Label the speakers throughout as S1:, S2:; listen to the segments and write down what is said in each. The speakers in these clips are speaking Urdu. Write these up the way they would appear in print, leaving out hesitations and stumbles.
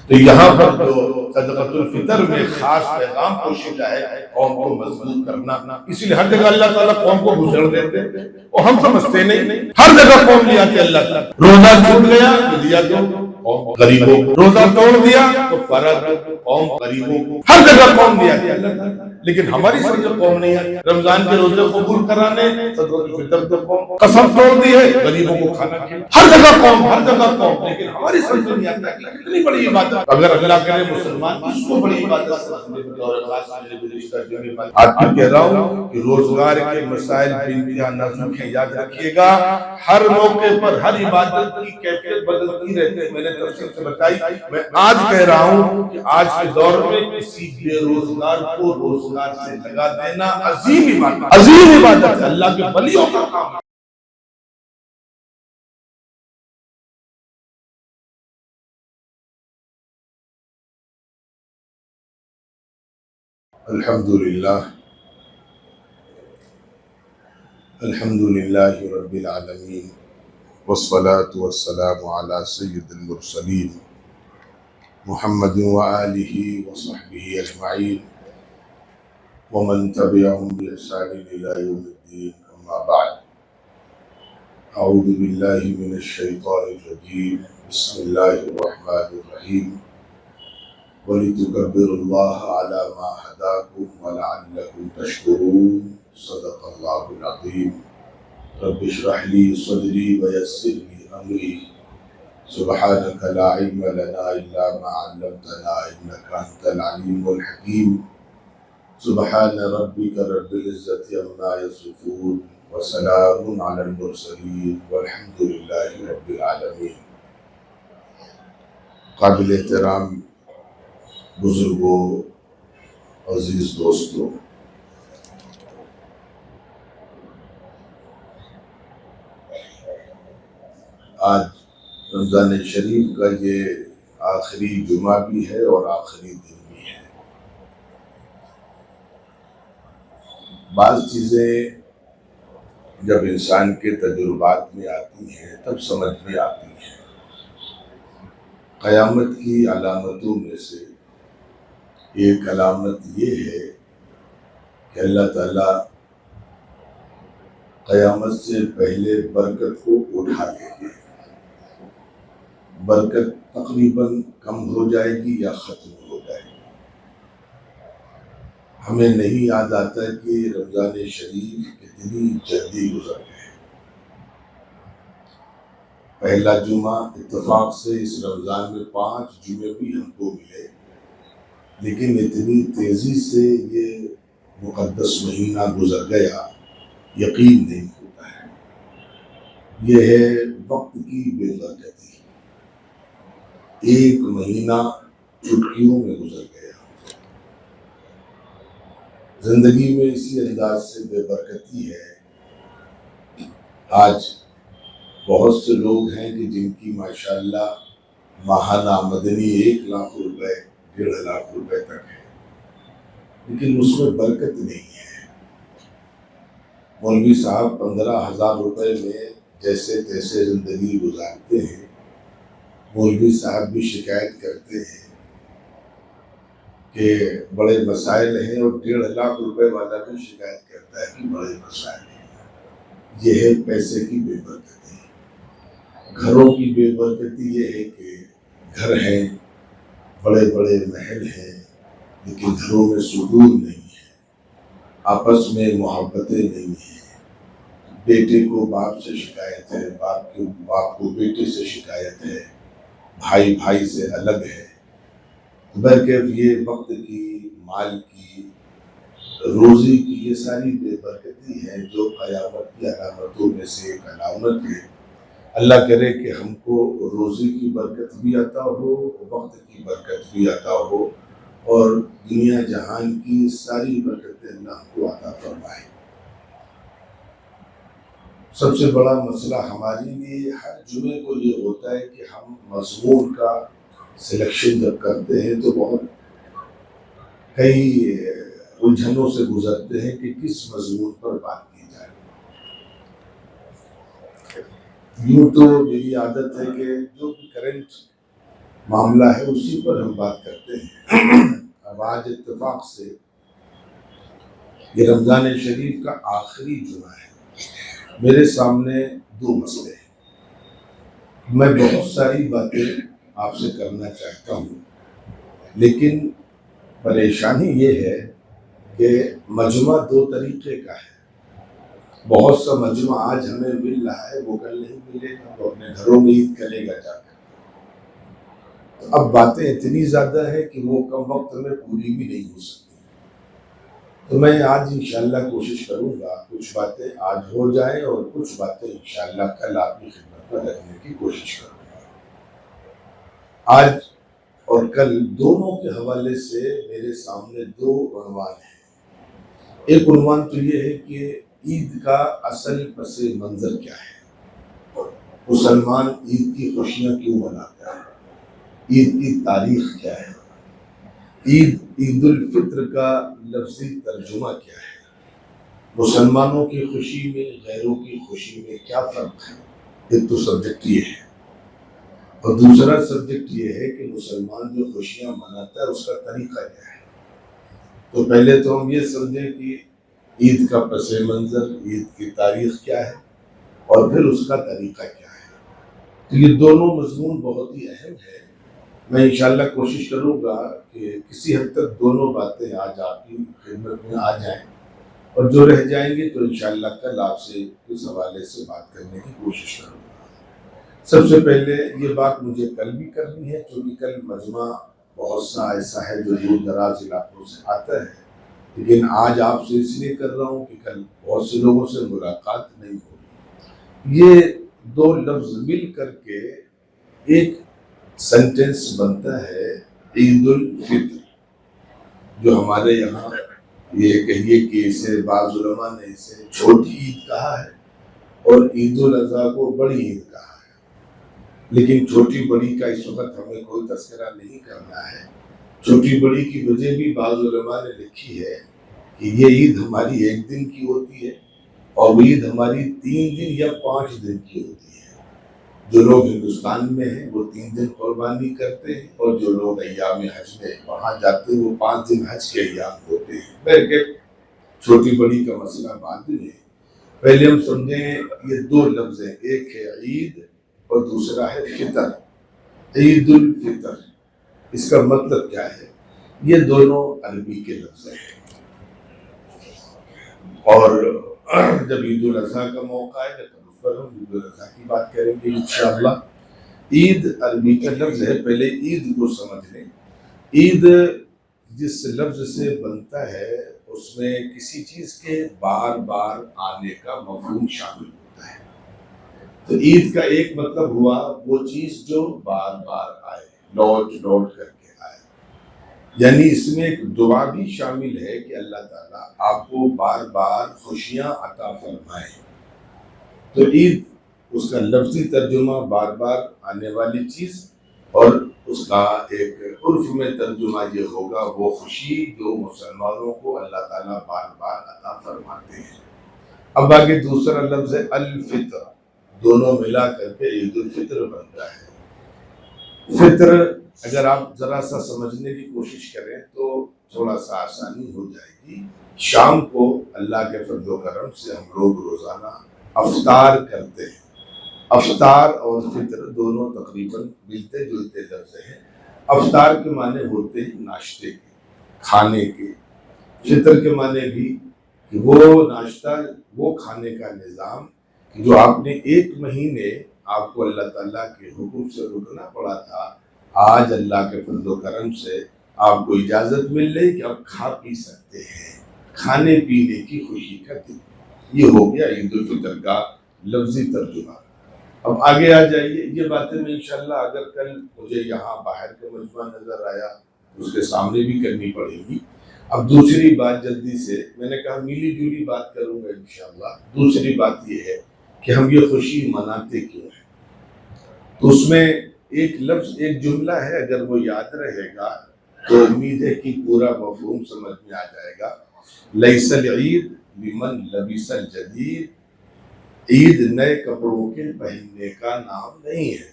S1: تو یہاں پر جو صدقۃ الفطر میں خاص پیغام پوشیدہ ہے قوم کو مضبوط کرنا، اسی لیے ہر جگہ اللہ تعالیٰ قوم کو گزر دیتے اور ہم سمجھتے نہیں، ہر جگہ قوم لے آتے اللہ تعالیٰ۔ روزہ چھوٹ گیا تو دیا تو قوم غریبوں کو، روزہ توڑ دیا تو فرض قوم غریبوں کو، ہر جگہ قوم لے آتے اللہ تعالیٰ۔ لیکن ہماری سمجھ قوم نہیں آتی، رمضان کے روزے قبول کرانے صدقۃ الفطر تو قوم، قسم توڑ دی ہے غریبوں کو کھانا کھلانا، ہر جگہ قوم، ہر جگہ قوم، لیکن ہماری سمجھ نہیں آتا کہ کتنی بڑی عبادت، اگر اللہ کرے مسلمان اس کو بڑی عبادت سمجھے۔ اور خاص میں گزشتہ جمعے میں آج بھی کہہ رہا ہوں کہ روزگار کے مسائل بے انتہا نازک ہیں، یاد رکھیے گا ہر موقع پر ہر عبادت کی کیفیت بدلتی رہتی ہے، میں نے تفصیل سے بتائی۔ میں آج کہہ رہا ہوں کہ آج کے دور میں کسی بے روزگار کو روزگار سے لگا دینا عظیم عبادت، عظیم عبادت ہے، اللہ کے ولیوں کا کام ہے۔ الحمدللہ رب العالمین والصلاة والسلام علی سید المرسلین محمد وآلہ وصحبہ اجمعین ومن تبعهم بإحسان إلى يوم الدين، أما بعد، أعوذ بالله من الشيطان الرجيم، بسم الله الرحمن الرحيم، وَلِتُكَبِّرُوا اللَّهَ عَلَى مَا هَدَاكُمْ وَلَعَلَّكُمْ تَشْكُرُونَ، صدق الله العظيم۔ رب اشرح لي صدري ويسر لي أمري، سبحانك لا علم لنا إلا ما علمتنا إنك أنت العليم الحكيم، سبحان ربك رب العزة عما يصفون وسلام على المرسلين والحمد لله رب العالمين۔ قابل احترام بزرگوں، عزیز دوستوں، آج رمضان شریف کا یہ آخری جمعہ بھی ہے اور آخری دن بھی ہے۔ بعض چیزیں جب انسان کے تجربات میں آتی ہیں تب سمجھ میں آتی ہیں۔ قیامت کی علامتوں میں سے ایک علامت یہ ہے کہ اللہ تعالیٰ قیامت سے پہلے برکت کو اٹھا لیں گے، برکت تقریباً کم ہو جائے گی یا ختم ہو جائے گی۔ ہمیں نہیں یاد آتا کہ رمضان شریف کتنی جلدی گزر گئے۔ پہلا جمعہ اتفاق سے اس رمضان میں 5 جمعے بھی ہم کو ملے، لیکن اتنی تیزی سے یہ مقدس مہینہ گزر گیا، یقین نہیں ہوتا ہے۔ یہ ہے وقت کی بے برکتی، ایک مہینہ چٹکیوں میں گزر گیا۔ زندگی میں اسی انداز سے بے برکتی ہے۔ آج بہت سے لوگ ہیں کہ جن کی ماشاءاللہ ماہانہ آمدنی 1 لاکھ روپے 1.5 لاکھ روپے تک ہے، لیکن اس میں برکت نہیں ہے۔ مولوی صاحب 15,000 روپے میں جیسے تیسے زندگی گزارتے ہیں۔ مولوی صاحب بھی شکایت کرتے ہیں کہ بڑے مسائل ہیں، اور 1.5 لاکھ روپے والا بھی شکایت کرتا ہے کہ بڑے مسائل ہیں۔ یہ ہے پیسے کی بے برکتی۔ گھروں کی بے برکتی یہ ہے کہ گھر ہیں، بڑے بڑے محل ہیں، لیکن گھروں میں سکون نہیں ہے، آپس میں محبتیں نہیں ہیں۔ بیٹے کو باپ سے شکایت ہے، باپ کو بیٹے سے شکایت ہے، بھائی بھائی سے الگ ہے۔ بلکہ یہ وقت کی، مال کی، روزی کی یہ ساری بے برکتی ہے جو قیامت کی علامتوں میں سے ایک علامت ہے۔ اللہ کرے کہ ہم کو روزی کی برکت بھی عطا ہو، وقت کی برکت بھی عطا ہو، اور دنیا جہان کی ساری برکتیں اللہ ہم کو عطا فرمائے۔ سب سے بڑا مسئلہ ہمارے لیے ہر جمعے کو یہ ہوتا ہے کہ ہم مضمون کا سلیکشن جب کرتے ہیں تو بہت کئی الجھنوں سے گزرتے ہیں کہ کس مضمون پر بات کی جائے۔ یوں تو میری عادت ہے کہ جو بھی کرنٹ معاملہ ہے اسی پر ہم بات کرتے ہیں۔ اب آج اتفاق سے یہ رمضان شریف کا آخری جمعہ ہے، میرے سامنے دو مسئلے ہیں۔ میں بہت ساری باتیں آپ سے کرنا چاہتا ہوں، لیکن پریشانی یہ ہے کہ مجمع دو طریقے کا ہے۔ بہت سا مجمع آج ہمیں مل رہا ہے، وہ کل نہیں ملے گا، وہ اپنے گھروں میں عید کرے گا جا کر۔ اب باتیں اتنی زیادہ ہے کہ وہ کم وقت میں پوری بھی نہیں ہو سکتی، تو میں آج انشاءاللہ کوشش کروں گا کچھ باتیں آج ہو جائیں اور کچھ باتیں انشاءاللہ کل آپ کی خدمت میں رکھنے کی کوشش کروں گا۔ آج اور کل دونوں کے حوالے سے میرے سامنے دو عنوان ہیں۔ ایک عنوان تو یہ ہے کہ عید کا اصل پس منظر کیا ہے، مسلمان عید کی خوشیاں کیوں مناتا ہے، عید کی تاریخ کیا ہے، عید الفطر کا لفظی ترجمہ کیا ہے، مسلمانوں کی خوشی میں غیروں کی خوشی میں کیا فرق ہے۔ ایک تو سبجیکٹ یہ ہے، اور دوسرا سبجیکٹ یہ ہے کہ مسلمان جو خوشیاں مناتا ہے اس کا طریقہ کیا ہے۔ تو پہلے تو ہم یہ سمجھیں کہ عید کا پس منظر، عید کی تاریخ کیا ہے، اور پھر اس کا طریقہ کیا ہے۔ تو یہ دونوں مضمون بہت ہی اہم ہے۔ میں انشاءاللہ کوشش کروں گا کہ کسی حد تک دونوں باتیں آج آپ کی خدمت میں آ جائیں، اور جو رہ جائیں گے تو انشاءاللہ کل آپ سے اس حوالے سے بات کرنے کی کوشش کروں گا۔ سب سے پہلے یہ بات مجھے کل بھی کرنی ہے، کیونکہ کل مجمع بہت سا ایسا ہے جو دور دراز علاقوں سے آتا ہے، لیکن آج آپ سے اس لیے کر رہا ہوں کہ کل بہت سے لوگوں سے ملاقات نہیں ہوگی۔ یہ دو لفظ مل کر کے ایک سینٹنس بنتا ہے عید الفطر، جو ہمارے یہاں یہ کہیے کہ اسے بعض علماء نے اسے چھوٹی عید کہا ہے اور عید الاضحیٰ کو بڑی عید کہا ہے، لیکن چھوٹی بڑی کا اس وقت ہمیں کوئی تذکرہ نہیں کرنا ہے۔ چھوٹی بڑی کی وجہ بھی بعض علماء نے لکھی ہے کہ یہ عید ہماری ایک دن کی ہوتی ہے اور وہ عید ہماری 3 دن یا 5 دن کی ہوتی ہے۔ جو لوگ ہندوستان میں ہیں وہ 3 دن قربانی کرتے ہیں، اور جو لوگ ایام حج میں وہاں جاتے ہیں وہ 5 دن حج کے ایام ہوتے ہیں۔ بلکہ چھوٹی بڑی کا مسئلہ بعد میں ہے، پہلے ہم سمجھیں یہ دو لفظ ہیں، ایک ہے عید اور دوسرا ہے فطر۔ عید الفطر، اس کا مطلب کیا ہے؟ یہ دونوں عربی کے لفظ ہیں، اور جب عید الاضحیٰ کا موقع ہے تو اس پر ہم عید الاضحیٰ کی بات کریں گے انشاءاللہ۔ عید عربی کا لفظ ہے، پہلے عید کو سمجھ لیں۔ عید جس لفظ سے بنتا ہے اس میں کسی چیز کے بار بار آنے کا مفہوم شامل ہوتا ہے۔ تو عید کا ایک مطلب ہوا وہ چیز جو بار بار آئے، لوٹ لوٹ کر کے آئے، یعنی اس میں ایک دعا بھی شامل ہے کہ اللہ تعالیٰ آپ کو بار بار خوشیاں عطا فرمائے۔ تو عید اس کا لفظی ترجمہ بار بار آنے والی چیز، اور اس کا ایک عرف میں ترجمہ یہ ہوگا وہ خوشی جو مسلمانوں کو اللہ تعالیٰ بار بار عطا فرماتے ہیں۔ اب آگے دوسرا لفظ ہے الفطر، دونوں ملا کر کے عید الفطر بنتا ہے۔ فطر اگر آپ ذرا سا سمجھنے کی کوشش کریں تو تھوڑا سا آسانی ہو جائے گی۔ شام کو اللہ کے فضل و کرم سے ہم لوگ روزانہ افطار کرتے ہیں۔ افطار اور فطر دونوں تقریباً ملتے جلتے لفظ ہیں۔ افطار کے معنی ہوتے ہیں ناشتے کے، کھانے کے۔ فطر کے معنی بھی کہ وہ ناشتہ، وہ کھانے کا نظام جو آپ نے 1 مہینے آپ کو اللہ تعالیٰ کے حکم سے رکنا پڑا تھا، آج اللہ کے فضل و کرم سے آپ کو اجازت مل رہی کہ آپ کھا پی سکتے ہیں۔ کھانے پینے کی خوشی کا دن، یہ ہو گیا عید الفطر کا لفظی ترجمہ۔ اب آگے آ جائیے، یہ باتیں میں انشاءاللہ اگر کل مجھے یہاں باہر کا مجمع نظر آیا اس کے سامنے بھی کرنی پڑے گی۔ اب دوسری بات جلدی سے، میں نے کہا ملی جلی بات کروں گا انشاءاللہ۔ دوسری بات یہ ہے کہ ہم یہ خوشی مناتے کیوں ہیں۔ تو اس میں ایک لفظ، ایک جملہ ہے، اگر وہ یاد رہے گا تو امید ہے کہ پورا مفہوم سمجھ میں آ جائے گا۔ لیس العید لمن لبس الجدید، عید نئے کپڑوں کے پہننے کا نام نہیں ہے۔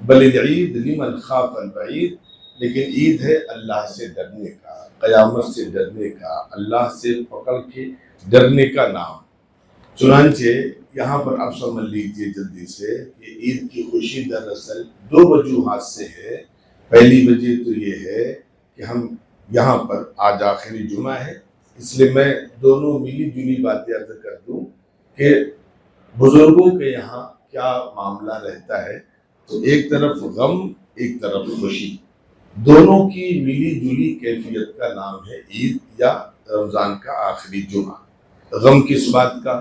S1: بل العید لمن خاف البعید، لیکن عید ہے اللہ سے ڈرنے کا، قیامت سے ڈرنے کا، اللہ سے پکڑ کے ڈرنے کا نام۔ چنانچہ یہاں پر آپ سمجھ لیجئے جلدی سے کہ عید کی خوشی دراصل دو وجوہات سے ہے۔ پہلی وجہ تو یہ ہے کہ ہم یہاں پر آج آخری جمعہ ہے، اس لیے میں دونوں ملی جلی باتیں عرض کر دوں کہ بزرگوں کے یہاں کیا معاملہ رہتا ہے۔ تو ایک طرف غم، ایک طرف خوشی، دونوں کی ملی جلی کیفیت کا نام ہے عید یا رمضان کا آخری جمعہ۔ غم کس بات کا؟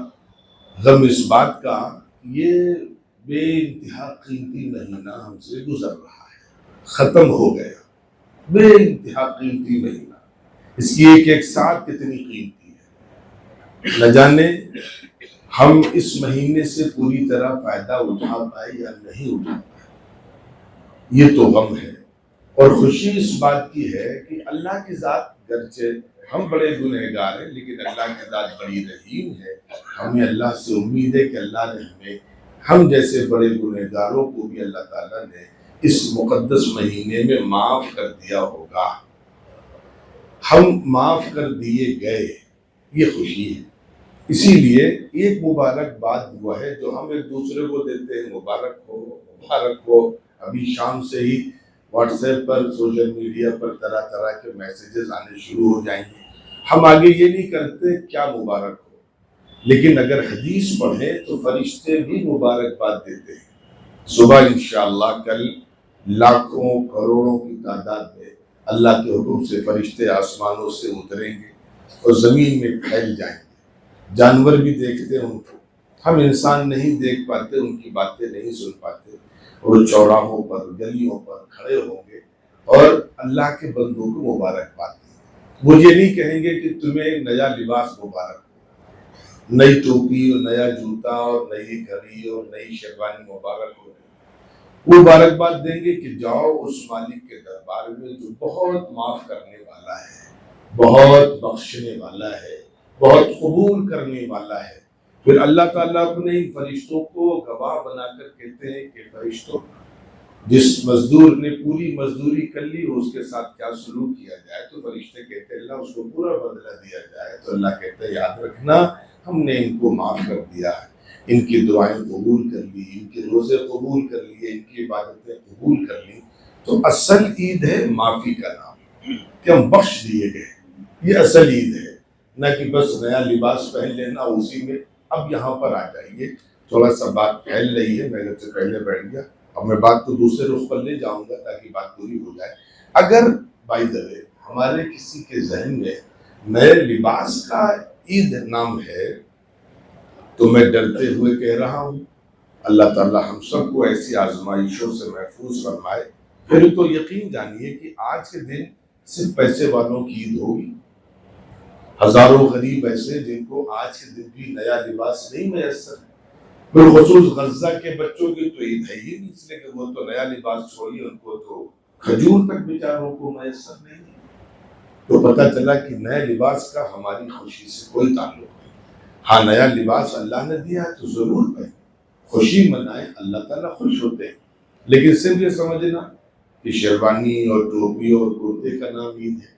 S1: غم اس بات کا یہ بے انتہا قیمتی مہینہ ہم سے گزر رہا ہے، ختم ہو گیا، بے انتہا قیمتی مہینہ، اس کی ایک ساتھ کتنی قیمتی ہے، نہ جانے ہم اس مہینے سے پوری طرح فائدہ اٹھا پائے یا نہیں اٹھا پائے، یہ تو غم ہے۔ اور خوشی اس بات کی ہے کہ اللہ کی ذات گرچہ ہم بڑے گنہگار ہیں لیکن اللہ کی ذات بڑی رحیم ہے، ہمیں اللہ سے امید ہے کہ اللہ نے ہم جیسے بڑے گنہگاروں کو بھی اللہ تعالیٰ نے اس مقدس مہینے میں معاف کر دیا ہوگا، ہم معاف کر دیے گئے، یہ خوشی ہے۔ اسی لیے ایک مبارک بات وہ ہے جو ہم ایک دوسرے کو دیتے ہیں، مبارک ہو مبارک ہو۔ ابھی شام سے ہی واٹس ایپ پر، سوشل میڈیا پر طرح طرح کے میسیجز آنے شروع ہو جائیں گے، ہم آگے یہ نہیں کرتے کیا مبارک ہو، لیکن اگر حدیث پڑھیں تو فرشتے بھی مبارکباد دیتے ہیں۔ صبح انشاءاللہ کل لاکھوں کروڑوں کی تعداد میں اللہ کے حکم سے فرشتے آسمانوں سے اتریں گے اور زمین میں پھیل جائیں گے، جانور بھی دیکھتے ہیں ان کو، ہم انسان نہیں دیکھ پاتے، ان کی باتیں نہیں سن پاتے، اور چوراہوں پر گلیوں پر کھڑے ہوں گے اور اللہ کے بندوں کو مبارکباد دیں گے۔ وہ یہ نہیں کہیں گے کہ تمہیں نیا لباس مبارک ہو، نئی ٹوپی اور نیا جوتا اور نئی گھڑی اور نئی شیروانی مبارک ہو، وہ مبارکباد دیں گے کہ جاؤ اس مالک کے دربار میں جو بہت معاف کرنے والا ہے، بہت بخشنے والا ہے، بہت قبول کرنے والا ہے۔ پھر اللہ تعالیٰ اپنے ان فرشتوں کو گواہ بنا کر کہتے ہیں کہ فرشتوں، جس مزدور نے پوری مزدوری کر لی اس کے ساتھ کیا سلوک کیا جائے؟ تو فرشتے کہتے ہیں اللہ اس کو پورا بدلہ دیا جائے۔ تو اللہ کہتا ہے یاد رکھنا ہم نے ان کو معاف کر دیا ہے، ان کی دعائیں قبول کر لی، ان کے روزے قبول کر لیے، ان کی عبادتیں قبول کر لی۔ تو اصل عید ہے معافی کا نام، کہ ہم بخش دیے گئے، یہ اصل عید ہے، نہ کہ بس نیا لباس پہن لینا اسی میں۔ اب یہاں پر آ جائیے، تھوڑا سا بات پھیل رہی ہے، میں نے سے پہلے بیٹھ گیا، اب میں بات کو دوسرے رخ پر لے جاؤں گا تاکہ بات پوری ہو جائے۔ اگر بائی دا وے ہمارے کسی کے ذہن میں نئے لباس کا عید نام ہے تو میں ڈرتے ہوئے کہہ رہا ہوں اللہ تعالیٰ ہم سب کو ایسی آزمائشوں سے محفوظ فرمائے۔ پھر تو یقین جانیے کہ آج کے دن صرف پیسے والوں کی عید ہوگی، ہزاروں غریب ایسے جن کو آج کے دن بھی نیا لباس نہیں میسر ہے، بالخصوص غزہ کے بچوں کی تو عید ہے ہی نہیں، اس لیے کہ وہ تو نیا لباس چھوڑیے، ان کو تو کھجور تک بیچاروں کو میسر نہیں ہے۔ تو پتہ چلا کہ نئے لباس کا ہماری خوشی سے کوئی تعلق نہیں۔ ہاں نیا لباس اللہ نے دیا ہے تو ضرور پہنیں، خوشی منائیں، اللہ تعالیٰ خوش ہوتے ہیں، لیکن صرف یہ سمجھنا کہ شیروانی اور ٹوپی اور کرتے کا نام عید ہے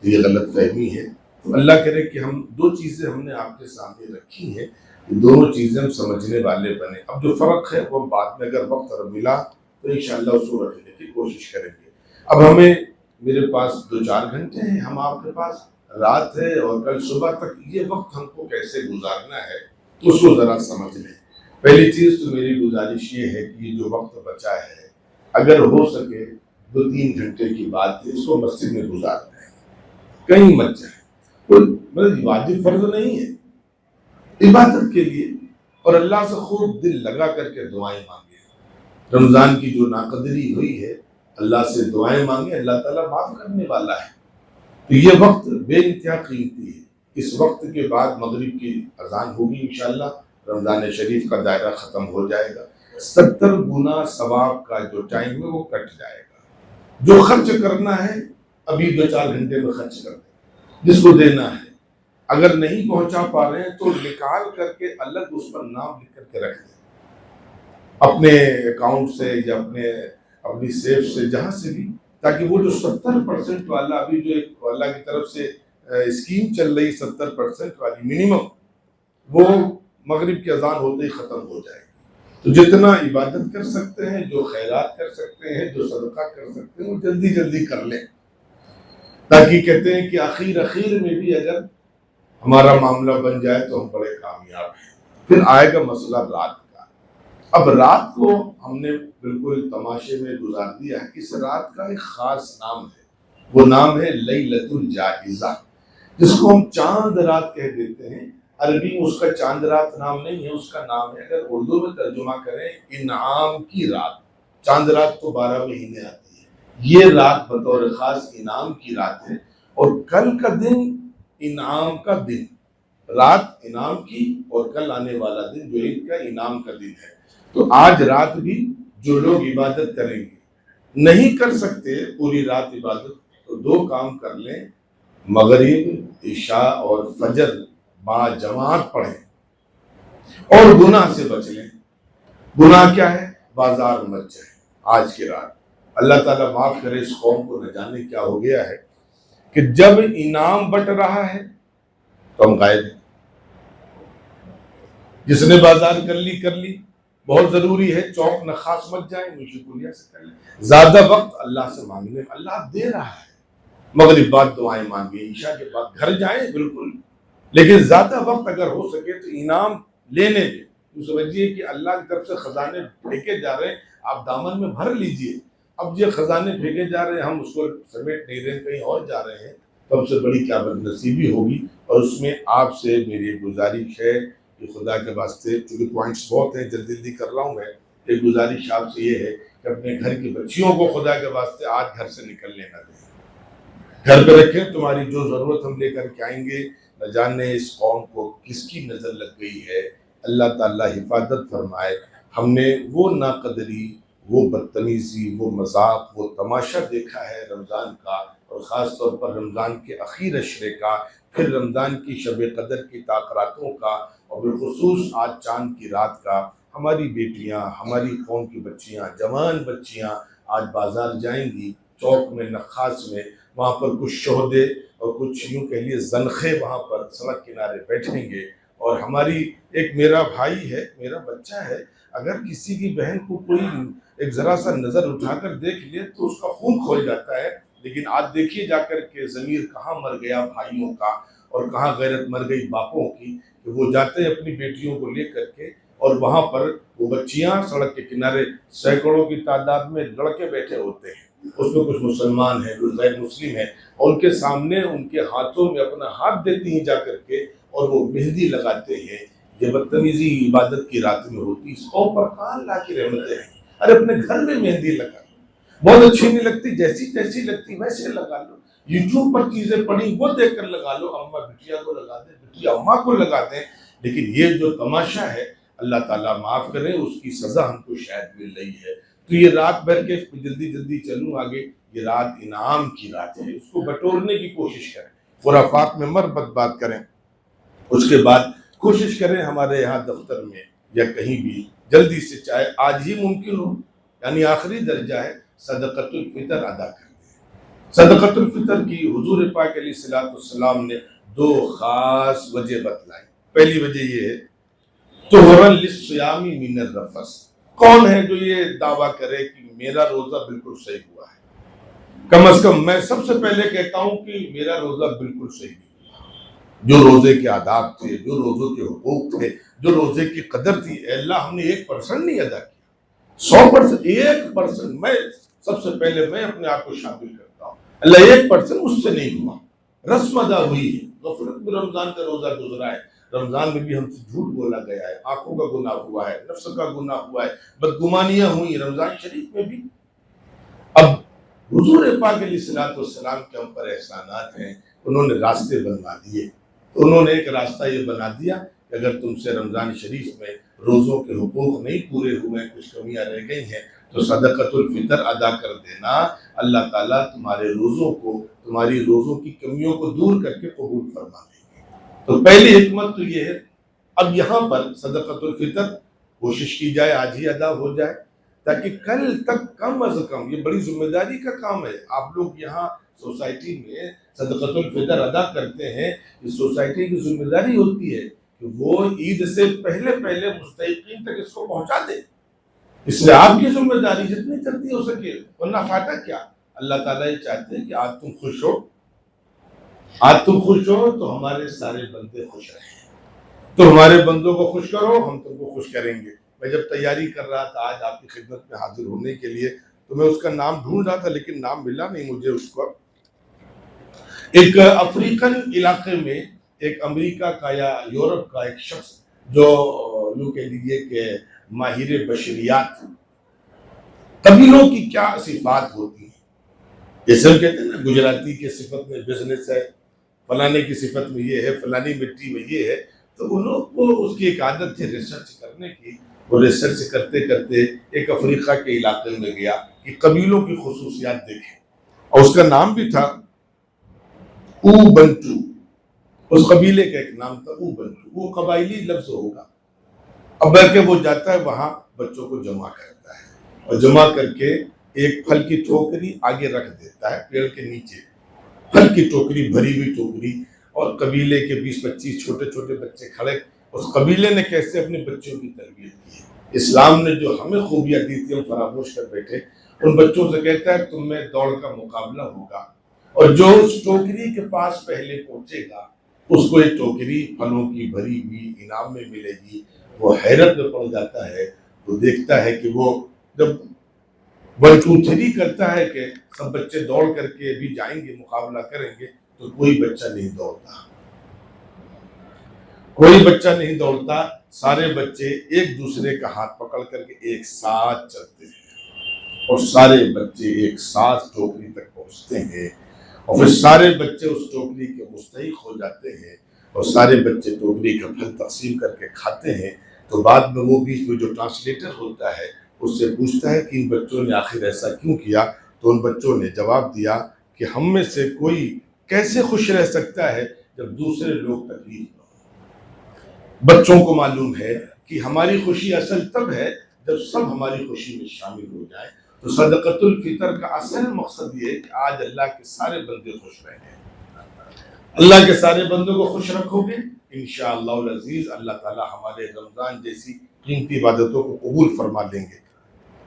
S1: تو یہ غلط فہمی ہے۔ تو اللہ کرے کہ ہم دو چیزیں ہم نے آپ کے سامنے رکھی ہیں، یہ دونوں چیزیں ہم سمجھنے والے بنے۔ اب جو فرق ہے وہ بعد میں اگر وقت ملا تو انشاءاللہ اس کو رکھنے کی کوشش کریں گے۔ اب ہمیں میرے پاس 2-4 گھنٹے ہیں، ہم آپ کے پاس رات ہے اور کل صبح تک یہ وقت ہم کو کیسے گزارنا ہے اس کو ذرا سمجھ لیں۔ پہلی چیز تو میری گزارش یہ ہے کہ یہ جو وقت بچا ہے اگر ہو سکے 2-3 گھنٹے کی بات ہے اس کو مسجد میں گزار دیں، کہیں مت جائیں، کوئی واجب فرض نہیں ہے، عبادت کے لیے، اور اللہ سے خوب دل لگا کر کے دعائیں مانگیں۔ رمضان کی جو ناقدری ہوئی ہے اللہ سے دعائیں مانگیں، اللہ تعالیٰ معاف کرنے والا ہے۔ تو یہ وقت بے انتہا قیمتی ہے۔ اس وقت کے بعد مغرب کی اذان ہوگی انشاءاللہ، رمضان شریف کا دائرہ ختم ہو جائے گا، 70 گنا ثواب کا جو ٹائم ہے وہ کٹ جائے گا۔ جو خرچ کرنا ہے ابھی 2-4 گھنٹے میں خرچ کر دیں، جس کو دینا ہے، اگر نہیں پہنچا پا رہے ہیں تو نکال کر کے الگ اس پر نام لکھ کر کے رکھ دیں، اپنے اکاؤنٹ سے یا اپنے اپنی سیف سے جہاں سے بھی، تاکہ وہ جو 70% والا ابھی جو ایک اللہ کی طرف سے اسکیم چل رہی 70% والی منیمم، وہ مغرب کی اذان ہوتے ہی ختم ہو جائے گی۔ تو جتنا عبادت کر سکتے ہیں، جو خیرات کر سکتے ہیں، جو صدقہ کر سکتے ہیں، وہ جلدی جلدی کر لیں، تاکہ کہتے ہیں کہ اخیر میں بھی اگر ہمارا معاملہ بن جائے تو ہم بڑے کامیاب ہیں۔ پھر آئے گا مسئلہ رات کا۔ اب رات کو ہم نے بالکل تماشے میں گزار دیا ہے۔ اس رات کا ایک خاص نام ہے، وہ نام ہے لیلۃ الجائزہ، جس کو ہم چاند رات کہہ دیتے ہیں۔ عربی میں اس کا چاند رات نام نہیں ہے، اس کا نام ہے، اگر اردو میں ترجمہ کریں، انعام کی رات۔ چاند رات تو 12 مہینے آتی ہے، یہ رات بطور خاص انعام کی رات ہے، اور کل کا دن انعام کا دن، رات انعام کی، اور کل آنے والا دن جو عید کا انعام کا دن ہے۔ تو آج رات بھی جو لوگ عبادت کریں گے، نہیں کر سکتے پوری رات عبادت، تو 2 کام کر لیں، مغرب، عشاء اور فجر با جماعت پڑھیں، اور گناہ سے بچ لیں۔ گناہ کیا ہے؟ بازار مت جائیں آج کی رات۔ اللہ تعالیٰ معاف کرے اس قوم کو، نہ جانے کیا ہو گیا ہے کہ جب انعام بٹ رہا ہے تو ہم غائب ہیں۔ جس نے بازار کر لی، بہت ضروری ہے، چوک نخاس مت جائیں، منشی کلیا سے کر لیں۔ زیادہ وقت اللہ سے مانگنے، اللہ دے رہا ہے، مغرب بعد دعائیں مانگیں، عشاء کے بعد گھر جائیں بالکل، لیکن زیادہ وقت اگر ہو سکے تو انعام لینے دیں۔ تو سمجھیے کہ اللہ کی طرف سے خزانے پھینکے جا رہے ہیں، آپ دامن میں بھر لیجئے۔ اب یہ خزانے پھینکے جا رہے ہیں، ہم اس کو سمیٹ نہیں رہے، کہیں اور جا رہے ہیں، تو ہم سے بڑی کیا بد نصیبی ہوگی۔ اور اس میں آپ سے میری گزارش ہے کہ خدا کے واسطے، چونکہ پوائنٹس بہت ہیں، جلدی کر رہا ہوں میں، ایک گزارش آپ سے یہ ہے کہ اپنے گھر کی بچیوں کو خدا کے واسطے آج گھر سے نکلنے نہ دیں، گھر پہ رکھیں۔ تمہاری جو ضرورت ہم لے کر کے آئیں گے، نہ جانے اس قوم کو کس کی نظر لگ گئی ہے، اللہ تعالیٰ حفاظت فرمائے۔ ہم نے وہ ناقدری، وہ بدتمیزی، وہ مذاق، وہ تماشا دیکھا ہے رمضان کا، اور خاص طور پر رمضان کے اخیر عشرے کا، پھر رمضان کی شب قدر کی تاثراتوں کا، اور بالخصوص آج چاند کی رات کا۔ ہماری بیٹیاں، ہماری قوم کی بچیاں، جوان بچیاں آج بازار جائیں گی، چوک میں، نخاس میں، وہاں پر کچھ شہدے اور کچھ یوں کہہ لیے زنخے وہاں پر سڑک کنارے بیٹھیں گے، اور ہماری ایک میرا بھائی ہے، میرا بچہ ہے، اگر کسی کی بہن کو کوئی ایک ذرا سا نظر اٹھا کر دیکھ لے تو اس کا خون کھول جاتا ہے۔ لیکن آج دیکھیے جا کر کے ضمیر کہاں مر گیا بھائیوں کا، اور کہاں غیرت مر گئی باپوں کی، کہ وہ جاتے ہیں اپنی بیٹیوں کو لے کر کے، اور وہاں پر وہ بچیاں سڑک کے کنارے سینکڑوں کی تعداد میں لڑکے بیٹھے ہوتے ہیں، اس میں کچھ مسلمان ہیں، کچھ غیر مسلم ہیں، اور ان کے سامنے ان کے ہاتھوں میں اپنا ہاتھ دیتی ہیں جا کر کے، اور وہ مہندی لگاتے ہیں۔ یہ بدتمیزی عبادت کی رات میں ہوتی، اس قوم پر کہاں اللہ کی رحمتیں ہیں؟ ارے اپنے گھر میں مہندی لگا لو، بہت اچھی نہیں لگتی، جیسی لگتی ویسے لگا لو، یوٹیوب پر چیزیں پڑی وہ دیکھ کر لگا لو، اماں بٹیا کو لگا دیں، بٹیا اماں کو لگا دیں، لیکن یہ جو تماشا ہے، اللہ تعالیٰ معاف کرے، اس کی سزا ہم کو شاید مل رہی ہے۔ تو یہ رات بھر کے جلدی چلوں آگے، یہ رات انعام کی رات ہے، اس کو بٹورنے کی کوشش کریں، خرافات میں مت بات کریں۔ اس کے بعد کوشش کریں ہمارے یہاں دفتر میں یا کہیں بھی جلدی سے، چاہے آج ہی ممکن ہو، یعنی آخری درجہ ہے، صدقۃ الفطر ادا کر دیں۔ صدقۃ الفطر کی حضور پاک علیہ الصلوۃ والسلام نے 2 خاص وجہ بتلائی۔ پہلی وجہ یہ ہے، طہرا للصیام من الرفث، کون ہے جو یہ دعویٰ کرے کہ میرا روزہ بالکل صحیح ہوا ہے؟ کم از کم میں سب سے پہلے کہتا ہوں کہ میرا روزہ بالکل صحیح نہیں ہوا۔ جو روزے کے آداب تھے، جو روزوں کے حقوق تھے، جو روزے کی قدر تھی، اے اللہ ہم نے 1% نہیں ادا کیا، 100%، 1%، میں سب سے پہلے میں اپنے آپ کو شامل کرتا ہوں، اللہ 1% مجھ سے نہیں ہوا، رسم ادا ہوئی ہے، غفلت میں رمضان کا روزہ گزرا ہے، رمضان میں بھی ہم سے جھوٹ بولا گیا ہے، آنکھوں کا گناہ ہوا ہے، نفس کا گناہ ہوا ہے، بدگمانیاں ہوئی رمضان شریف میں بھی۔ اب حضور پاک علیہ الصلوۃ والسلام کے ہم پر احسانات ہیں، انہوں نے راستے بنوا دیے، انہوں نے ایک راستہ یہ بنا دیا کہ اگر تم سے رمضان شریف میں روزوں کے حقوق نہیں پورے ہوئے، کچھ کمیاں رہ گئی ہیں، تو صدقۃ الفطر ادا کر دینا، اللہ تعالیٰ تمہارے روزوں کو، تمہاری روزوں کی کمیوں کو دور کر کے قبول فرما دیں گے۔ تو پہلی حکمت تو یہ ہے۔ اب یہاں پر صدقۃ الفطر کوشش کی جائے آج ہی ادا ہو جائے، تاکہ کل تک کم از کم، یہ بڑی ذمہ داری کا کام ہے. آپ لوگ یہاں سوسائٹی میں صدقۃ الفطر ادا کرتے ہیں، اس سوسائٹی کی ذمہ داری ہوتی ہے کہ وہ عید سے پہلے پہلے مستحقین تک اس کو پہنچا دے. اس لیے آپ کی ذمہ داری جتنی جلدی ہو سکے، ورنہ فائدہ کیا؟ اللہ تعالیٰ یہ چاہتے ہیں کہ آج تم خوش ہو، آج تم خوش ہو تو ہمارے سارے بندے خوش رہیں. تو ہمارے بندوں کو خوش کرو، ہم تم کو خوش کریں گے. میں جب تیاری کر رہا تھا آج آپ کی خدمت میں حاضر ہونے کے لیے، تو میں اس کا نام ڈھونڈ رہا تھا لیکن نام ملا نہیں مجھے اس کو. ایک افریقن علاقے میں ایک امریکہ کا یا یورپ کا ایک شخص جو یوں کہہ لیجیے کہ ماہر بشریات، قبیلوں کی کیا صفات ہوتی ہیں. جیسے ہم کہتے ہیں نا گجراتی کی صفت میں بزنس ہے، فلانے کی صفت میں یہ ہے، فلانی مٹی میں یہ ہے. تو انہوں کو اس کی ایک عادت تھی ریسرچ کرنے کی. وہ ریسرچ کرتے کرتے ایک افریقہ کے علاقے میں گیا کہ قبیلوں کی خصوصیات دیکھیں، اور اس کا نام بھی تھا اوبنٹو. اس قبیلے کا ایک نام تھا اوبنٹو. وہ قبائلی لفظ ہوگا. اب بلکہ وہ جاتا ہے وہاں بچوں کو جمع کرتا ہے، اور جمع کر کے ایک پھل کی ٹوکری آگے رکھ دیتا ہے پیڑ کے نیچے. پھل کی ٹوکری، بھری ہوئی ٹوکری، اور قبیلے کے 20-25 چھوٹے چھوٹے بچے کھڑے. اس قبیلے نے کیسے اپنے بچوں کی تربیت کی، اسلام نے جو ہمیں خوبیاں دی تھی ہم فراموش کر بیٹھے. ان بچوں سے کہتا ہے تم میں دوڑ کا مقابلہ ہوگا، اور جو اس ٹوکری کے پاس پہلے پہنچے گا اس کو ایک ٹوکری پھلوں کی بھری ہوئی انعام میں ملے گی. وہ حیرت میں پڑ جاتا ہے. وہ دیکھتا ہے کہ وہ جب 1 2 3 کرتا ہے کہ سب بچے دوڑ کر کے بھی جائیں گے، مقابلہ کریں گے، تو کوئی بچہ نہیں دوڑتا. کوئی بچہ نہیں دوڑتا. سارے بچے ایک دوسرے کا ہاتھ پکڑ کر کے ایک ساتھ چلتے ہیں، اور سارے بچے ایک ساتھ ٹوکری تک پہنچتے ہیں، اور پھر سارے بچے اس ٹوکری کے مستحق ہو جاتے ہیں، اور سارے بچے ٹوکری کا پھل تقسیم کر کے کھاتے ہیں. تو بعد میں وہ بیچ میں جو ٹرانسلیٹر ہوتا ہے اس سے پوچھتا ہے کہ ان بچوں نے آخر ایسا کیوں کیا. تو ان بچوں نے جواب دیا کہ ہم میں سے کوئی کیسے خوش رہ سکتا ہے جب دوسرے لوگ تکلیف نہ ہوں. بچوں کو معلوم ہے کہ ہماری خوشی اصل تب ہے جب سب ہماری خوشی میں شامل ہو جائیں. تو صدقۃ الفطر کا اصل مقصد یہ ہے کہ آج اللہ کے سارے بندے خوش رہیں. اللہ کے سارے بندوں کو خوش رکھو گے انشاءاللہ العزیز، اللہ تعالی ہمارے رمضان جیسی قیمتی عبادتوں کو قبول فرما لیں گے.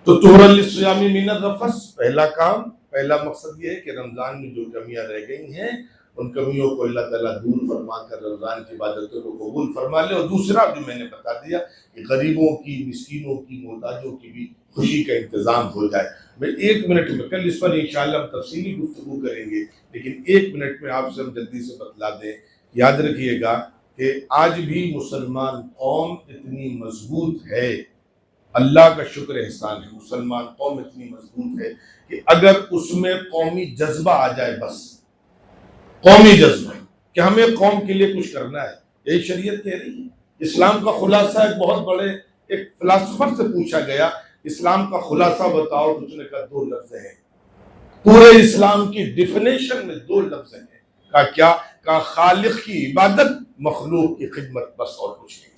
S1: تو طہرا للصیام من الرفث، پہلا کام، پہلا مقصد یہ ہے کہ رمضان میں جو کمیاں رہ گئی ہیں ان کمیوں کو اللہ تعالیٰ دور فرما کر رمضان کی عبادتوں کو قبول فرما لے. اور دوسرا جو میں نے بتا دیا کہ غریبوں کی، مسکینوں کی، محتاجوں کی بھی خوشی کا انتظام ہو جائے. میں 1 منٹ میں، کل اس پر انشاءاللہ ہم تفصیلی گفتگو کریں گے، لیکن 1 منٹ میں آپ سے ہم جلدی سے بتلا دیں. یاد رکھیے گا کہ آج بھی مسلمان قوم اتنی مضبوط ہے، اللہ کا شکر احسان ہے، مسلمان قوم اتنی مضبوط ہے کہ اگر اس میں قومی جذبہ آ جائے، بس قومی جذبہ کہ ہمیں قوم کے لیے کچھ کرنا ہے، یہی شریعت کہہ رہی ہے. اسلام کا خلاصہ ایک بہت بڑے ایک فلاسفر سے پوچھا گیا، اسلام کا خلاصہ بتاؤ، تو اس نے کہا 2 لفظ ہیں. پورے اسلام کی ڈیفینیشن میں 2 لفظ ہیں. کہا کیا؟ کہا خالق کی عبادت، مخلوق کی خدمت، بس اور کچھ نہیں.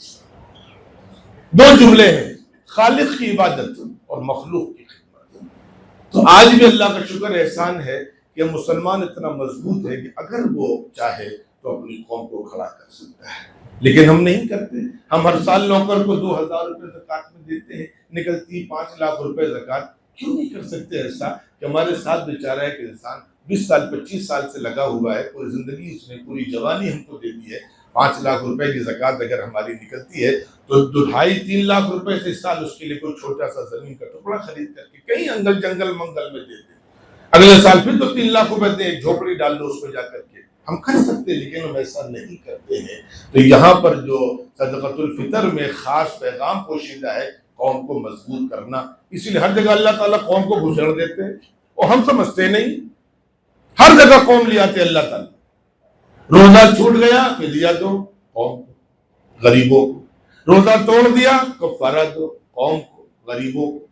S1: 2 جملے ہیں، خالق کی عبادت اور مخلوق کی خدمت. تو آج بھی اللہ کا شکر احسان ہے کہ مسلمان اتنا مضبوط ہے کہ اگر وہ چاہے تو اپنی قوم کو کھڑا کر سکتا ہے، لیکن ہم نہیں کرتے. ہم ہر سال نوکر کو 2000 روپے زکوٰۃ میں دیتے ہیں، نکلتی 5 لاکھ روپے زکوٰۃ. کیوں نہیں کر سکتے ایسا کہ ہمارے ساتھ بیچارہ ایک انسان 20 سال 25 سال سے لگا ہوا ہے، پوری زندگی اس نے، پوری جوانی ہم کو دے دی ہے. 5 لاکھ روپے کی زکوٰۃ اگر ہماری نکلتی ہے تو 2.5-3 لاکھ روپے سے اس سال اس کے لیے کوئی چھوٹا سا زمین کا ٹکڑا خرید کر کے کہیں انگل جنگل منگل میں دے دیں. اگلے سال پھر تو 3 لاکھ روپے دیں، ایک جھوپڑی ڈال دو اس میں جا کر کے. ہم کر سکتے لیکن ہم ایسا نہیں کرتے ہیں. تو یہاں پر جو صدقۃ الفطر میں خاص پیغام پوشیدہ ہے قوم کو مضبوط کرنا. اسی لیے ہر جگہ اللہ تعالیٰ قوم کو گھسڑ دیتے ہیں اور ہم سمجھتے نہیں. ہر جگہ قوم لے آتے اللہ تعالیٰ. روزہ چھوٹ گیا فدیہ دو قوم کو، غریبوں کو. روزہ توڑ دیا کفارہ دو قوم کو، غریبوں کو.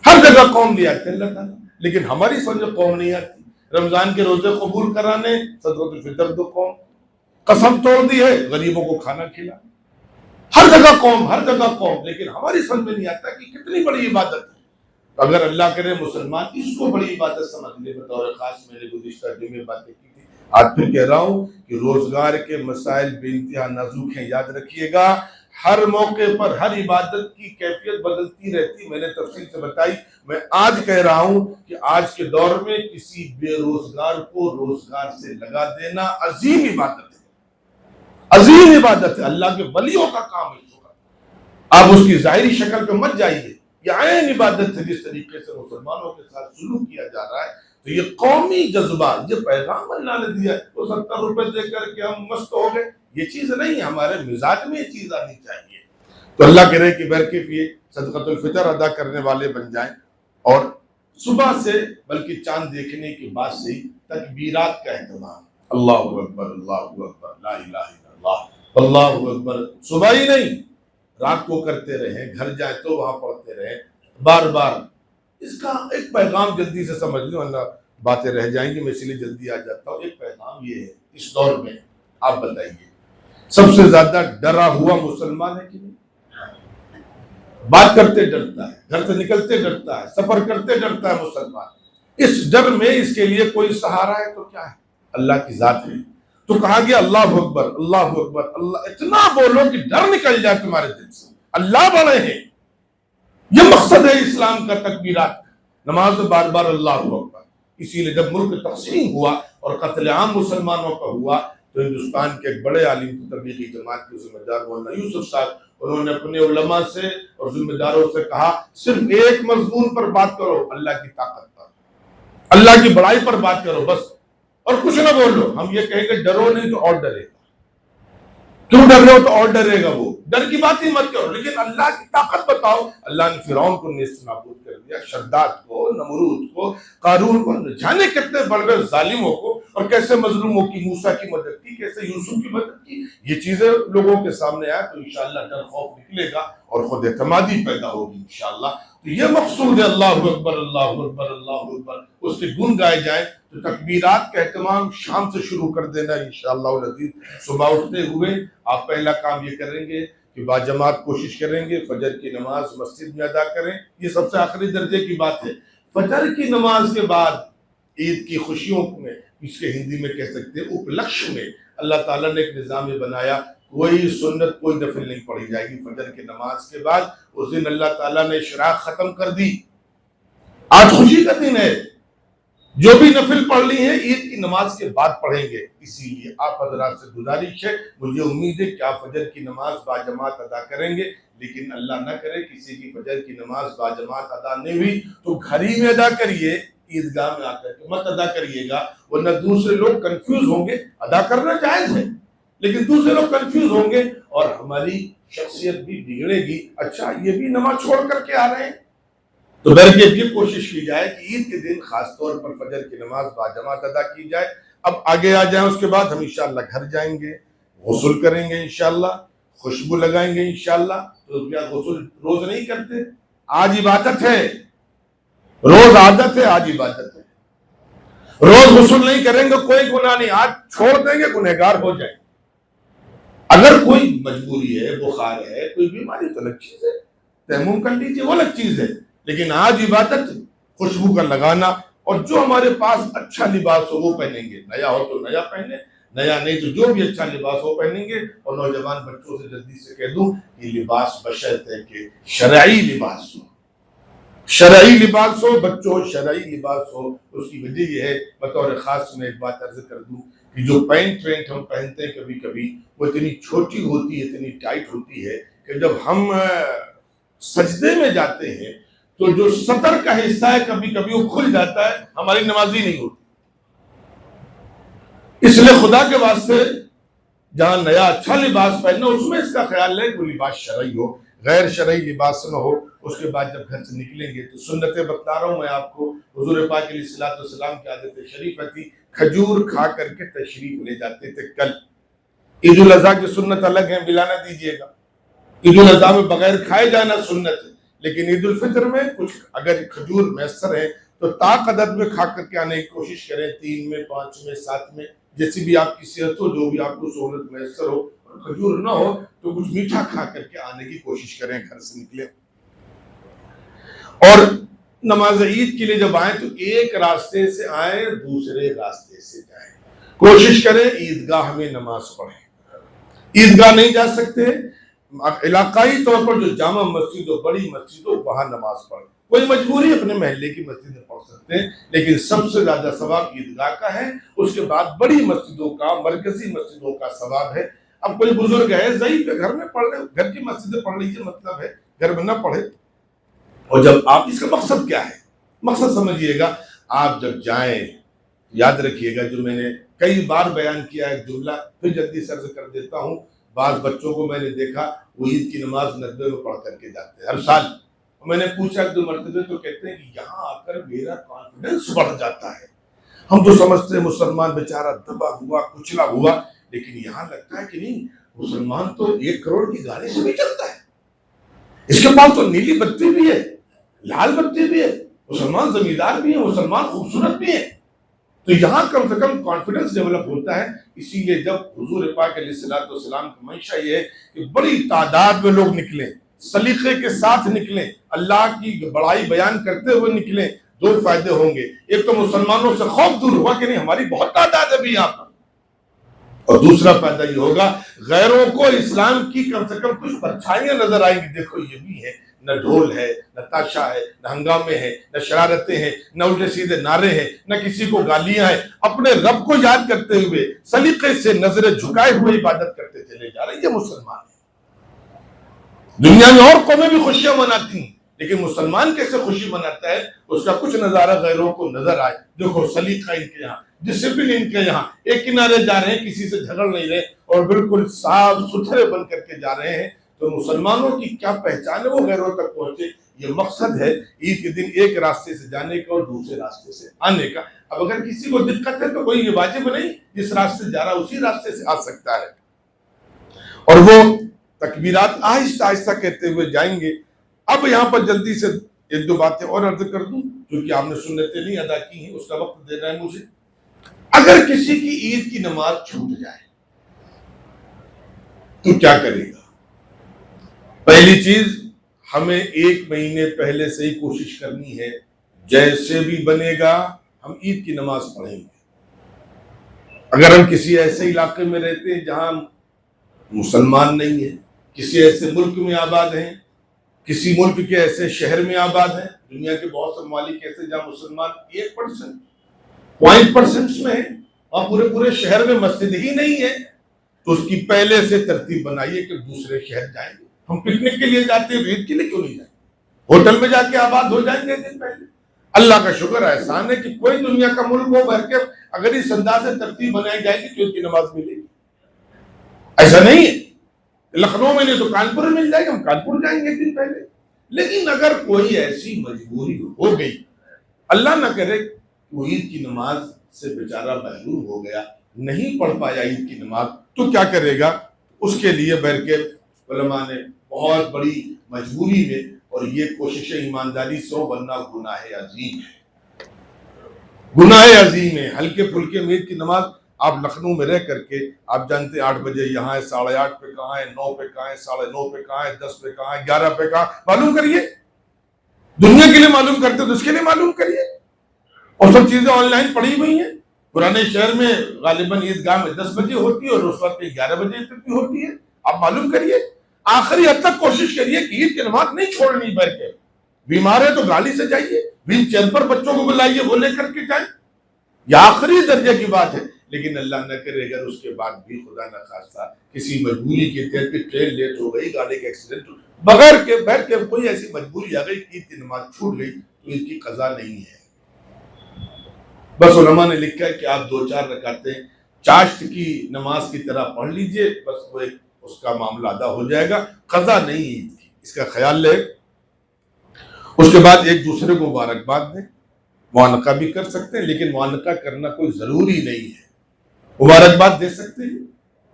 S1: ہر جگہ قوم لے آتے اللہ تعالیٰ، لیکن ہماری سمجھ قوم نہیں آتی. رمضان کے روزے قبول کرانے صدقۃ الفطر دو قوم، قسم توڑ دی ہے غریبوں کو کھانا کھلا. ہر جگہ قوم، ہر جگہ قوم، لیکن ہماری سمجھ میں نہیں آتا کہ کتنی بڑی عبادت ہے. اگر اللہ کرے مسلمان اس کو بڑی عبادت سمجھ لے، بطور خاص میں نے گزشتہ جمعے باتیں کی تھی، آج پھر کہہ رہا ہوں کہ روزگار کے مسائل بے انتہا نازک ہیں، یاد رکھیے گا، ہر موقع پر ہر عبادت کی کیفیت بدلتی رہتی، میں نے تفصیل سے بتائی۔ میں آج کہہ رہا ہوں کہ آج کے دور میں کسی بے روزگار کو روزگار سے لگا دینا عظیم عبادت ہے، عظیم عبادت ہے، اللہ کے ولیوں کا کام ہے۔ آپ اس کی ظاہری شکل پہ مت جائیے، یہ عین عبادت ہے۔ جس طریقے سے مسلمانوں کے ساتھ سلوک کیا جا رہا ہے، تو یہ قومی جذبہ، یہ پیغام اللہ نے دیا ہے، تو 70 روپے دے کر کے ہم مست ہو گئے، یہ چیز نہیں ہے، ہمارے مزاج میں یہ چیز آنی چاہیے۔ تو اللہ کرے کہ برکت یہ صدقۃ الفطر ادا کرنے والے بن جائیں، اور صبح سے بلکہ چاند دیکھنے کے بعد سے ہی تکبیرات کا اہتمام، اللہ اکبر اللہ اکبر لا الہ الا اللہ اللہ اکبر، صبح ہی نہیں رات کو کرتے رہیں، گھر جائیں تو وہاں پڑھتے رہیں بار بار۔ اس کا ایک پیغام جلدی سے سمجھ لوں، اللہ باتیں رہ جائیں گی، میں اس لیے جلدی آ جاتا ہوں۔ ایک پیغام یہ ہے، اس دور میں آپ بتائیے سب سے زیادہ ڈرا ہوا مسلمان ہے کہ نہیں؟ بات کرتے ڈرتا ہے، گھر سے نکلتے ڈرتا ہے، سفر کرتے ڈرتا ہے مسلمان۔ اس ڈر میں اس کے لیے کوئی سہارا ہے تو کیا ہے؟ اللہ کی ذات ہے۔ تو کہا گیا اللہ اکبر اللہ اکبر اللہ، اتنا بولو کہ ڈر نکل جائے تمہارے دل سے، اللہ بڑے ہیں۔ یہ مقصد ہے اسلام کا، تکبیرات کا، نماز میں بار بار اللہ اکبر۔ اسی لیے جب ملک تقسیم ہوا اور قتل عام مسلمانوں کا ہوا، تو ہندوستان کے ایک بڑے عالم تبلیغی جماعت کے ذمہ دار مولانا یوسف صاحب، انہوں نے اپنے علماء سے اور ذمہ داروں سے کہا، صرف ایک مضمون پر بات کرو، اللہ کی طاقت پر، اللہ کی بڑائی پر بات کرو بس، اور کچھ نہ بولو۔ ہم یہ کہیں کہ ڈرو نہیں تو اور ڈرے گا، کیوں ڈر رہے ہو تو اور ڈرے گا، وہ ڈر کی بات ہی مت کرو، لیکن اللہ کی طاقت بتاؤ۔ اللہ نے فرعون کو نیست نابود کر دیا، شداد کو، نمرود کو، قارون کو، جانے کتنے بڑے بڑے ظالموں کو، اور کیسے مظلوموں کی، موسیٰ کی مدد کی، کیسے یوسف کی مدد کی۔ یہ چیزیں لوگوں کے سامنے آئے تو انشاءاللہ ڈر خوف نکلے گا اور خود اعتمادی پیدا ہوگی انشاءاللہ۔ تو یہ مقصود ہے، اللہ اکبر اللہ اکبر اللہ اکبر، اس کے گن گائے جائیں۔ تو تکبیرات کا اہتمام شام سے شروع کر دینا انشاءاللہ العزیز۔ صبح اٹھتے ہوئے آپ پہلا کام یہ کریں گے کہ باجماعت کوشش کریں گے فجر کی نماز مسجد میں ادا کریں، یہ سب سے آخری درجے کی بات ہے۔ فجر کی نماز کے بعد عید کی خوشیوں میں، اس کے ہندی میں کہہ سکتے ہیں اپلکش میں، اللہ تعالیٰ نے ایک نظام بنایا، کوئی سنت کوئی نفل نہیں پڑھی جائے گی فجر کی نماز کے بعد۔ اس دن اللہ تعالیٰ نے اشراق ختم کر دی، آج خوشی کا دن ہے، جو بھی نفل پڑھ لی ہے عید کی نماز کے بعد پڑھیں گے۔ اسی لیے آپ حضرات سے گزارش ہے، مجھے امید ہے کہ آپ فجر کی نماز باجماعت ادا کریں گے، لیکن اللہ نہ کرے کسی کی فجر کی نماز باجماعت ادا نہیں ہوئی تو گھر ہی میں ادا کریے، عیدگاہ میں آ کر کے مت ادا کریے گا، ورنہ دوسرے لوگ کنفیوز ہوں گے۔ ادا کرنا جائز ہے لیکن دوسرے لوگ کنفیوز ہوں گے اور ہماری شخصیت بھی بگڑے گی، اچھا یہ بھی نماز چھوڑ کر کے آ رہے ہیں۔ تو بلکہ یہ کوشش کی جائے کہ عید کے دن خاص طور پر فجر کی نماز باجماعت ادا کی جائے۔ اب آگے آ جائیں، اس کے بعد ہم انشاءاللہ گھر جائیں گے، غسل کریں گے انشاءاللہ، خوشبو لگائیں گے انشاءاللہ۔ تو کیا غسل روز نہیں کرتے؟ آج عبادت ہے، روز عادت ہے، آج عبادت ہے۔ روز غسل نہیں کریں گے کوئی گناہ نہیں، آج چھوڑ دیں گے گنہگار ہو جائیں۔ اگر کوئی مجبوری ہے، بخار ہے، کوئی بیماری تو الگ چیز ہے، تیمم کر لیجیے، وہ الگ چیز ہے، لیکن آج عبادت خوشبو کا لگانا، اور جو ہمارے پاس اچھا لباس ہو وہ پہنیں گے، نیا ہو تو نیا پہنے، نیا نہیں تو جو بھی اچھا لباس ہو پہنیں گے۔ اور نوجوان بچوں سے جلدی سے کہہ دوں کہ لباس بشرط ہے کہ شرعی لباس ہو، شرعی لباس ہو، بچوں شرعی لباس ہو۔ اس کی وجہ یہ ہے، بطور خاص میں ایک بات عرض کر دوں کہ جو پینٹ وینٹ ہم پہنتے ہیں کبھی کبھی وہ اتنی چھوٹی ہوتی ہے، اتنی ٹائٹ ہوتی ہے کہ جب ہم سجدے میں جاتے ہیں تو جو سطر کا حصہ ہے کبھی کبھی وہ کھل جاتا ہے، ہماری نماز ہی نہیں ہوتی۔ اس لیے خدا کے واسطے جہاں نیا اچھا لباس پہننا، اس میں اس کا خیال ہے کہ وہ لباس شرعی ہو، غیر شرعی لباس نہ ہو۔ اس کے بعد جب گھر سے نکلیں گے تو سنتیں بتلا رہا ہوں میں آپ کو، حضور پاک علیہ الصلوۃ والسلام کی عادت شریفہ تھی، کھجور کھا کر کے تشریف لے جاتے تھے۔ کل عید الاضحیٰ کی سنت الگ ہے، ملا نہ دیجیے گا، عید الاضحیٰ میں بغیر کھائے جانا سنت ہے، لیکن عید الفطر میں کچھ اگر کھجور میسر ہے تو طاق عدد میں کھا کر کے آنے کی کوشش کریں، 3 میں 5 میں 7 میں، جیسی بھی آپ کی صحت ہو، جو بھی آپ کو سہولت میسر ہو۔ کھجور نہ ہو تو کچھ میٹھا کھا کر کے آنے کی کوشش کریں، گھر سے نکلیں۔ اور نماز عید کے لیے جب آئیں تو ایک راستے سے آئیں، دوسرے راستے سے جائیں، کوشش کریں عیدگاہ میں نماز پڑھیں۔ عیدگاہ نہیں جا سکتے، علاقائی طور پر جو جامع مسجد ہو، بڑی مسجد ہو، وہاں نماز پڑھیں۔ کوئی مجبوری اپنے محلے کی مسجد میں پڑھ سکتے ہیں، لیکن سب سے زیادہ ثواب عیدگاہ کا ہے، اس کے بعد بڑی مسجدوں کا، مرکزی مسجدوں کا ثواب ہے۔ اب کوئی بزرگ ہے، ضعیف ہے، گھر میں پڑھ رہے، گھر کی مسجد میں پڑھ لیجیے، مطلب ہے گھر میں نہ پڑھے۔ اور جب آپ، اس کا مقصد کیا ہے؟ مقصد سمجھیے گا، آپ جب جائیں یاد رکھیے گا، جو میں نے کئی بار بیان کیا ہے جملہ، پھر جلدی سر سے کر دیتا ہوں۔ بعض بچوں کو میں نے دیکھا وہ عید کی نماز ندوے میں پڑھ کر کے جاتے ہیں ہر سال۔ میں نے پوچھا 2 مرتبہ تو کہتے ہیں کہ یہاں آ کر میرا کانفیڈنس بڑھ جاتا ہے، ہم تو سمجھتے ہیں مسلمان بیچارہ دبا ہوا کچلا ہوا، لیکن یہاں لگتا ہے کہ نہیں، مسلمان تو 1 کروڑ کی گاڑی سے بھی چلتا ہے، اس کے پاس تو نیلی بتی بھی ہے، لال بتی بھی ہے، مسلمان زمیندار بھی ہیں، مسلمان خوبصورت بھی ہیں۔ تو یہاں کم سے کم کانفیڈنس ڈیولپ ہوتا ہے۔ اسی لیے جب حضور پاک علیہ الصلوۃ والسلام کی منشا یہ ہے کہ بڑی تعداد میں لوگ نکلیں، سلیقے کے ساتھ نکلیں، اللہ کی بڑائی بیان کرتے ہوئے نکلیں، 2 فائدے ہوں گے۔ ایک تو مسلمانوں سے خوف دور ہوا کہ نہیں ہماری بہت تعداد ہے ابھی یہاں پر، اور دوسرا فائدہ یہ ہوگا غیروں کو اسلام کی کم سے کم کچھ پرچھائیاں نظر آئیں گی، دیکھو یہ بھی ہے، نہ ڈھول ہے، نہ تاشا ہے، نہ ہنگامے ہیں، نہ شرارتیں ہیں، نہ الٹے سیدھے نعرے ہیں، نہ کسی کو گالیاں ہیں، اپنے رب کو یاد کرتے ہوئے سلیقے سے نظریں جھکائے ہوئے عبادت کرتے چلے جا رہے ہیں۔ یہ مسلمان ہیں۔ دنیا میں اور قومیں بھی خوشیاں مناتی ہیں، لیکن مسلمان کیسے خوشی مناتا ہے، اس کا کچھ نظارہ غیروں کو نظر آئے۔ دیکھو سلیقہ ان کے یہاں، ڈسپلن ان کے یہاں، ایک کنارے جا رہے ہیں، کسی سے جھگڑ نہیں رہے اور بالکل صاف ستھرے بن کر کے جا رہے ہیں۔ تو مسلمانوں کی کیا پہچان ہے، وہ غیروں تک پہنچے۔ یہ مقصد ہے عید کے دن ایک راستے سے جانے کا اور دوسرے راستے سے آنے کا۔ اب اگر کسی کو دقت ہے تو کوئی یہ واجب نہیں، جس راستے سے جا رہا اسی راستے سے آ سکتا ہے، اور وہ تکبیرات آہستہ آہستہ کہتے ہوئے جائیں گے۔ اب یہاں پر جلدی سے 1-2 باتیں اور عرض کر دوں، کیونکہ آپ نے سنتیں نہیں ادا کی ہیں، اس کا وقت دینا ہے مجھے۔ اگر کسی کی عید کی نماز چھوٹ جائے تو کیا کرے گا؟ پہلی چیز، ہمیں 1 مہینے پہلے سے ہی کوشش کرنی ہے، جیسے بھی بنے گا ہم عید کی نماز پڑھیں گے۔ اگر ہم کسی ایسے علاقے میں رہتے ہیں جہاں مسلمان نہیں ہے، کسی ایسے ملک میں آباد ہیں، کسی ملک کے ایسے شہر میں آباد ہیں، دنیا کے بہت سے ممالک ایسے جہاں مسلمان 1%، 0.% میں ہے، اور پورے شہر میں مسجد ہی نہیں ہے، تو اس کی پہلے سے ترتیب بنائیے کہ دوسرے شہر جائیں گے۔ ہم پکنک کے لیے جاتے ہیں، عید کے لیے کیوں نہیں جائیں؟ ہوٹل میں جا کے آباد ہو جائیں گے ایک دن پہلے۔ اللہ کا شکر احسان ہے کہ کوئی دنیا کا ملک ہو بھر کے اگر اس انداز سے ترتیب بنائی جائے گی تو عید کی نماز ملے گی۔ ایسا نہیں ہے، لکھنؤ میں نہیں تو کانپور میں مل جائے گا، ہم کانپور جائیں گے ایک دن پہلے۔ لیکن اگر کوئی ایسی مجبوری ہو گئی، اللہ نہ کرے وہ عید کی نماز سے بیچارہ محروم ہو گیا، نہیں پڑھ پایا عید کی نماز، تو کیا کرے گا؟ اس کے لیے بہر کے علماء نے بہت بڑی مجبوری میں، اور یہ کوشش ایمانداری سے ہو ورنہ گناہ عظیم ہے، گناہ عظیم ہے۔ ہلکے پھلکے میں عید کی نماز، آپ لکھنؤ میں رہ کر کے آپ جانتے ہیں 8 بجے یہاں ہے، 8:30 پہ کہاں ہے، 9 پہ کہاں ہے، 9:30 پہ کہاں ہے، 10 پہ کہاں ہے، 11 پہ کہاں، معلوم کریے۔ دنیا کے لیے معلوم کرتے تو اس کے لیے معلوم کریے۔ اور سب چیزیں آن لائن پڑی ہوئی ہیں۔ پرانے شہر میں غالباً عیدگاہ میں 10 بجے ہوتی ہے اور اس وقت 11 بجے تک بھی ہوتی ہے، آپ معلوم کریے۔ آخری حد تک کوشش کریے کہ عید کی نماز نہیں چھوڑنی، بھر کے بیمار ہے تو گاڑی سے جائیے، ویل چیئر پر بچوں کو بلائیے، وہ لے کر کے جائیں، یہ آخری درجے کی بات ہے۔ لیکن اللہ نہ کرے اگر اس کے بعد بھی خدا نہ خواستہ کسی مجبوری کے تحت کہ ٹرین لیٹ ہو گئی، گاڑی کا ایکسیڈنٹ ہو، بغیر کے بہر کے کوئی ایسی مجبوری آ گئی کہ عید کی نماز چھوٹ گئی تو عید کی قضا نہیں ہے۔ بس علماء نے لکھا ہے کہ آپ 2-4 رکعتیں چاشت کی نماز کی طرح پڑھ لیجئے، بس وہ ایک اس کا معاملہ ادا ہو جائے گا، قضا نہیں عید کی، اس کا خیال لے۔ اس کے بعد ایک دوسرے کو مبارکباد دیں، معانقہ بھی کر سکتے ہیں، لیکن معانقہ کرنا کوئی ضروری نہیں ہے، مبارکباد دے سکتے ہیں،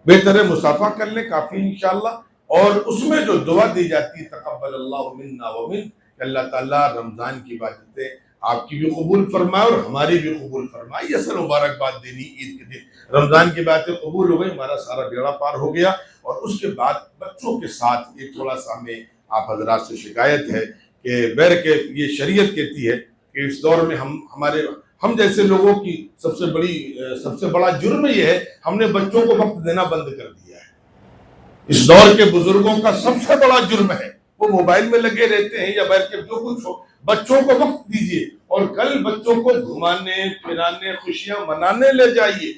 S1: بہتر ہے مصافحہ کر لیں، کافی انشاءاللہ۔ اور اس میں جو دعا دی جاتی ہے تقبل اللہ منا ومن، کہ اللہ تعالیٰ رمضان کی عبادتیں آپ کی بھی قبول فرمائے اور ہماری بھی قبول فرمائے، یہ اصل مبارکباد دینی عید کے دن۔ رمضان کی باتیں قبول ہو گئی، ہمارا سارا بیڑا پار ہو گیا۔ اور اس کے بعد بچوں کے ساتھ ایک تھوڑا سا ہمیں آپ حضرات سے شکایت ہے کہ بہرکیف یہ شریعت کہتی ہے کہ اس دور میں ہم جیسے لوگوں کی سب سے بڑا جرم یہ ہے، ہم نے بچوں کو وقت دینا بند کر دیا ہے۔ اس دور کے بزرگوں کا سب سے بڑا جرم ہے، وہ موبائل میں لگے رہتے ہیں یا بہرکیف جو کچھ ہو، بچوں کو وقت دیجیے، اور کل بچوں کو گھمانے پھرانے خوشیاں منانے لے جائیے۔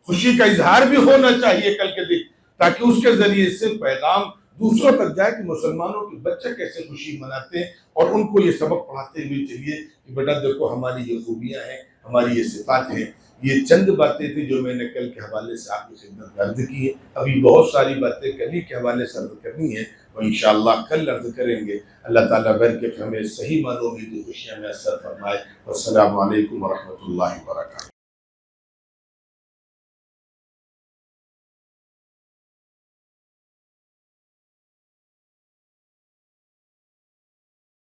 S1: خوشی کا اظہار بھی ہونا چاہیے کل کے دن، تاکہ اس کے ذریعے سے پیغام دوسروں تک جائے کہ مسلمانوں کے بچے کیسے خوشی مناتے ہیں، اور ان کو یہ سبق پڑھاتے ہوئے چلیے کہ بیٹا دیکھو ہماری یہ خوبیاں ہیں، ہماری یہ صفات ہیں۔ یہ چند باتیں تھیں جو میں نے کل کے حوالے سے آپ کی خدمت میں عرض کی ہے۔ ابھی بہت ساری باتیں کل ہی کے حوالے سے عرض کرنی ہے، وہ انشاءاللہ کل عرض کریں گے۔ اللہ تعالیٰ بہرکیف ہمیں صحیح معنوں میں جو خوشیاں میسر فرمائے۔ والسلام علیکم ورحمۃ اللہ وبرکاتہ۔